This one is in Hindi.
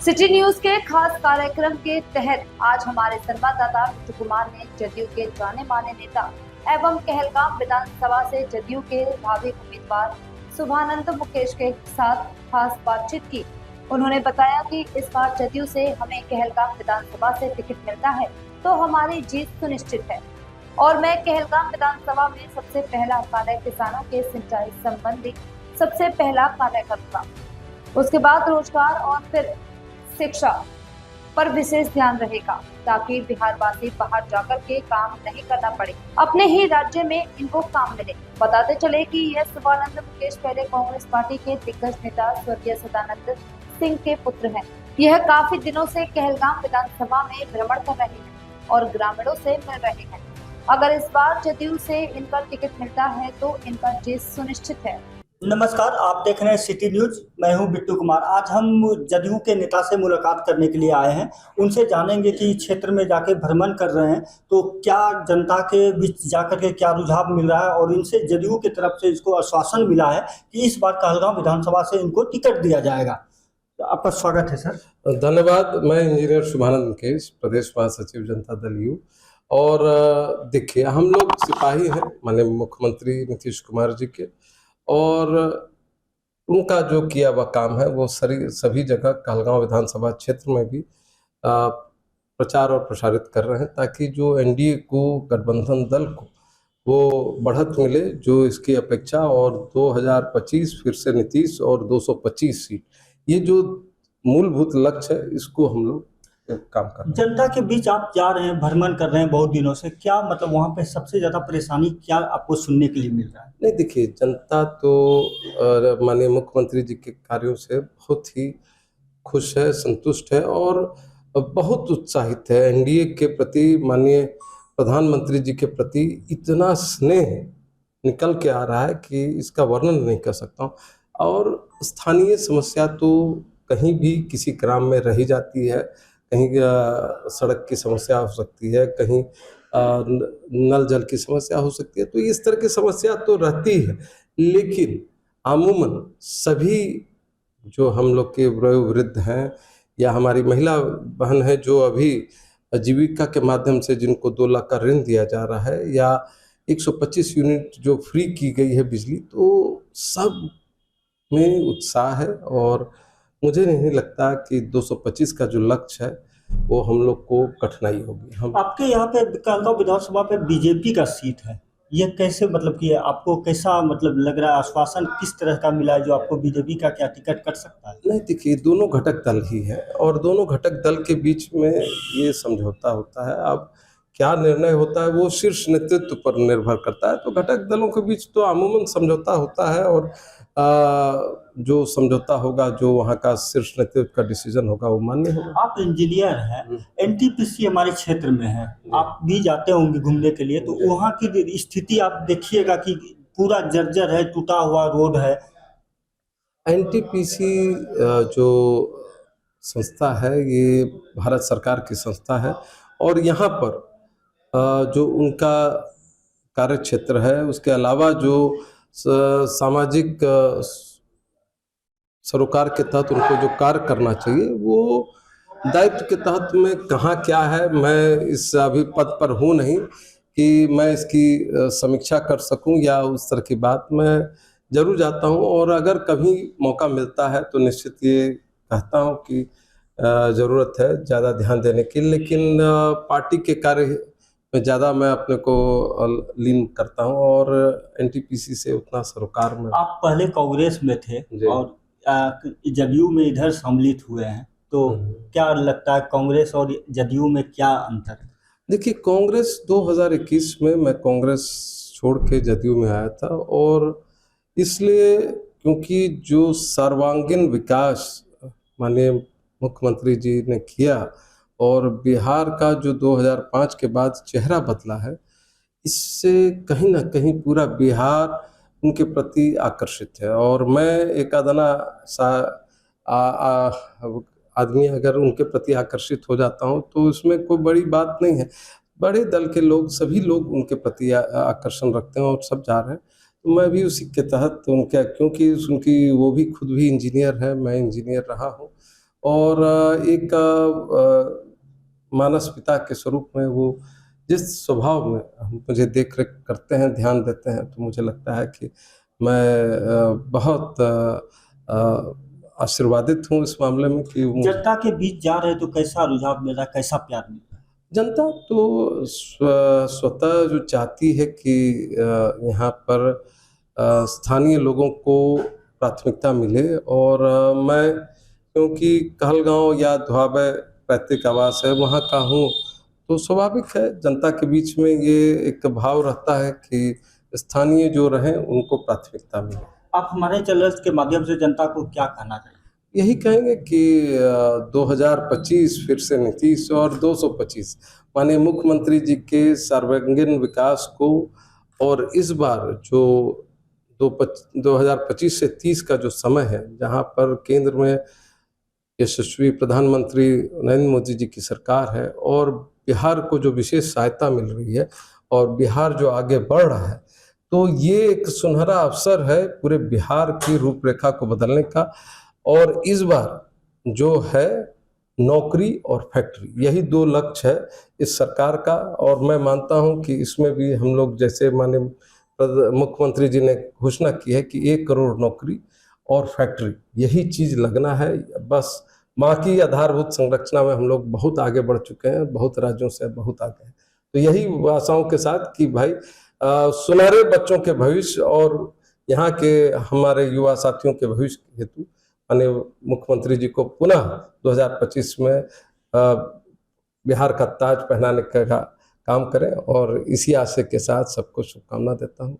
सिटी न्यूज के खास कार्यक्रम के तहत आज हमारे संवाददाता बिट्टू कुमार ने जदयू के जाने माने नेता एवं कहलगांव विधानसभा से जदयू के भावी उम्मीदवार शुभानंद मुकेश के साथ खास बातचीत की। उन्होंने बताया कि इस बार जदयू से हमें कहलगांव विधानसभा से टिकट मिलता है तो हमारी जीत सुनिश्चित है और मैं कहलगांव विधानसभा में सबसे पहला कार्य किसानों के सिंचाई संबंधी सबसे पहला कार्य करूंगा। उसके बाद रोजगार और फिर शिक्षा पर विशेष ध्यान रहेगा ताकि बिहारवासी बाहर जाकर के काम नहीं करना पड़े, अपने ही राज्य में इनको काम मिले। बताते चले कि यह शुभानंद मुकेश पहले कांग्रेस पार्टी के दिग्गज नेता स्वर्गीय सदानंद सिंह के पुत्र हैं। यह काफी दिनों से कहलगांव विधानसभा में भ्रमण कर रहे हैं और ग्रामीणों से मिल रहे हैं। अगर इस बार जदयू से इनका टिकट मिलता है तो इनका जीत सुनिश्चित है। नमस्कार, आप देख रहे हैं सिटी न्यूज। मैं हूं बिट्टू कुमार। आज हम जदयू के नेता से मुलाकात करने के लिए आए हैं। उनसे जानेंगे कि क्षेत्र में जाके भ्रमण कर रहे हैं तो क्या जनता के बीच जाकर के क्या रुझान मिल रहा है और इनसे जदयू की तरफ से इसको आश्वासन मिला है कि इस बार कहलगांव विधानसभा से इनको टिकट दिया जाएगा। तो आपका स्वागत है सर। धन्यवाद। मैं इंजीनियर शुभानंद मुकेश, प्रदेश महासचिव जनता दल यू। और देखिए, हम लोग सिपाही हैं माननीय मुख्यमंत्री नीतीश कुमार जी के, और उनका जो किया हुआ काम है वो सभी जगह कहलगांव विधानसभा क्षेत्र में भी प्रचार और प्रसारित कर रहे हैं ताकि जो एनडीए को, गठबंधन दल को वो बढ़त मिले जो इसकी अपेक्षा, और 2025 फिर से नीतीश और 225 सीट, ये जो मूलभूत लक्ष्य है इसको हम लोग काम कर रहे हैं। जनता के बीच आप जा रहे हैं, भ्रमण कर रहे हैं बहुत दिनों से, क्या मतलब वहाँ पे सबसे ज्यादा परेशानी क्या आपको सुनने के लिए मिल रहा है? नहीं, देखिए, जनता तो माननीय मुख्यमंत्री जी के कार्यों से बहुत ही खुश है, संतुष्ट है और बहुत उत्साहित है। एनडीए के प्रति, माननीय प्रधानमंत्री जी के प्रति इतना स्नेह निकल के आ रहा है कि इसका वर्णन नहीं कर सकता हूँ। और स्थानीय समस्या तो कहीं भी किसी ग्राम में रही जाती है, कहीं सड़क की समस्या हो सकती है, कहीं नल जल की समस्या हो सकती है, तो इस तरह की समस्या तो रहती है। लेकिन अमूमन सभी जो हम लोग के वयोवृद्ध हैं या हमारी महिला बहन है जो अभी आजीविका के माध्यम से जिनको 2 लाख का ऋण दिया जा रहा है या 125 यूनिट जो फ्री की गई है बिजली, तो सब में उत्साह है। और मुझे नहीं लगता कि 225 का जो लक्ष्य है वो हम लोग को कठिनाई होगी। हम आपके यहाँ पे कहलगांव विधानसभा पे बीजेपी का सीट है, ये कैसे मतलब कि आपको कैसा मतलब लग रहा है? आश्वासन किस तरह का मिला है जो आपको बीजेपी का क्या टिकट कट सकता है? नहीं, देखिए, दोनों घटक दल ही है और दोनों घटक दल के बीच में ये समझौता होता है। अब क्या निर्णय होता है वो शीर्ष नेतृत्व पर निर्भर करता है। तो घटक दलों के बीच तो अमूमन समझौता होता है और जो समझौता होगा, जो वहाँ का शीर्ष नेतृत्व का डिसीजन होगा वो मान्य होगा। आप इंजीनियर हैं, एनटीपीसी हमारे क्षेत्र में है, आप भी जाते होंगे घूमने के लिए, तो वहाँ की स्थिति आप देखिएगा कि पूरा जर्जर है, टूटा हुआ रोड है। एनटीपीसी जो संस्था है ये भारत सरकार की संस्था है और यहाँ पर जो उनका कार्य क्षेत्र है, उसके अलावा जो सामाजिक सरोकार के तहत उनको जो कार्य करना चाहिए वो दायित्व के तहत में कहाँ क्या है, मैं इस अभी पद पर हूँ नहीं कि मैं इसकी समीक्षा कर सकूं या उस तरह की बात। मैं जरूर जाता हूं और अगर कभी मौका मिलता है तो निश्चित ये कहता हूं कि ज़रूरत है ज़्यादा ध्यान देने की, लेकिन पार्टी के कार्य में ज़्यादा मैं अपने को लीन करता हूं और एनटीपीसी से उतना सरोकार में। आप पहले कांग्रेस में थे और जदयू में इधर सम्मिलित हुए हैं, तो क्या लगता है कांग्रेस और जदयू में क्या अंतर है? देखिए, कांग्रेस 2021 में मैं कांग्रेस छोड़ के जदयू में आया था और इसलिए क्योंकि जो सर्वांगीण विकास माननीय मुख्यमंत्री जी ने किया और बिहार का जो 2005 के बाद चेहरा बदला है, इससे कहीं ना कहीं पूरा बिहार उनके प्रति आकर्षित है। और मैं एक अदना सा आदमी अगर उनके प्रति आकर्षित हो जाता हूं तो इसमें कोई बड़ी बात नहीं है। बड़े दल के लोग, सभी लोग उनके प्रति आकर्षण रखते हैं और सब जा रहे हैं, तो मैं भी उसी के तहत उनका, क्योंकि उनकी वो भी खुद भी इंजीनियर है, मैं इंजीनियर रहा हूँ और एक मानस पिता के स्वरूप में वो जिस स्वभाव में मुझे देख रेख करते हैं, ध्यान देते हैं, तो मुझे लगता है कि मैं बहुत आशीर्वादित हूँ इस मामले में कि जनता के बीच जा रहे तो कैसा रुझान मिल रहा है, कैसा प्यार मिल रहा है? जनता तो स्वतः जो चाहती है कि यहाँ पर स्थानीय लोगों को प्राथमिकता मिले, और मैं क्योंकि कहलगांव या धुआबे पैतृक आवास है वहाँ का हूँ, तो स्वाभाविक है जनता के बीच में ये एक भाव रहता है कि स्थानीय जो रहें उनको प्राथमिकता मिले। आप हमारे चैनल के माध्यम से जनता को क्या कहना चाहिए? यही कहेंगे कि 2025 फिर से नीतीश और 225 माननीय मुख्यमंत्री जी के सर्वांगीण विकास को, और इस बार जो 2025 से 30 का जो समय है जहां पर केंद्र में यशस्वी प्रधानमंत्री नरेंद्र मोदी जी की सरकार है और बिहार को जो विशेष सहायता मिल रही है और बिहार जो आगे बढ़ रहा है, तो ये एक सुनहरा अवसर है पूरे बिहार की रूपरेखा को बदलने का। और इस बार जो है नौकरी और फैक्ट्री, यही दो लक्ष्य है इस सरकार का, और मैं मानता हूं कि इसमें भी हम लोग जैसे माननीय मुख्यमंत्री जी ने घोषणा की है कि 1 करोड़ नौकरी और फैक्ट्री, यही चीज़ लगना है। बस बाकी आधारभूत संरचना में हम लोग बहुत आगे बढ़ चुके हैं, बहुत राज्यों से बहुत आगे हैं। तो यही आशाओं के साथ कि भाई सुनहरे बच्चों के भविष्य और यहाँ के हमारे युवा साथियों के भविष्य हेतु माननीय मुख्यमंत्री जी को पुनः 2025 में बिहार का ताज पहनाने का काम करें, और इसी आशय के साथ सबको शुभकामना देता हूँ।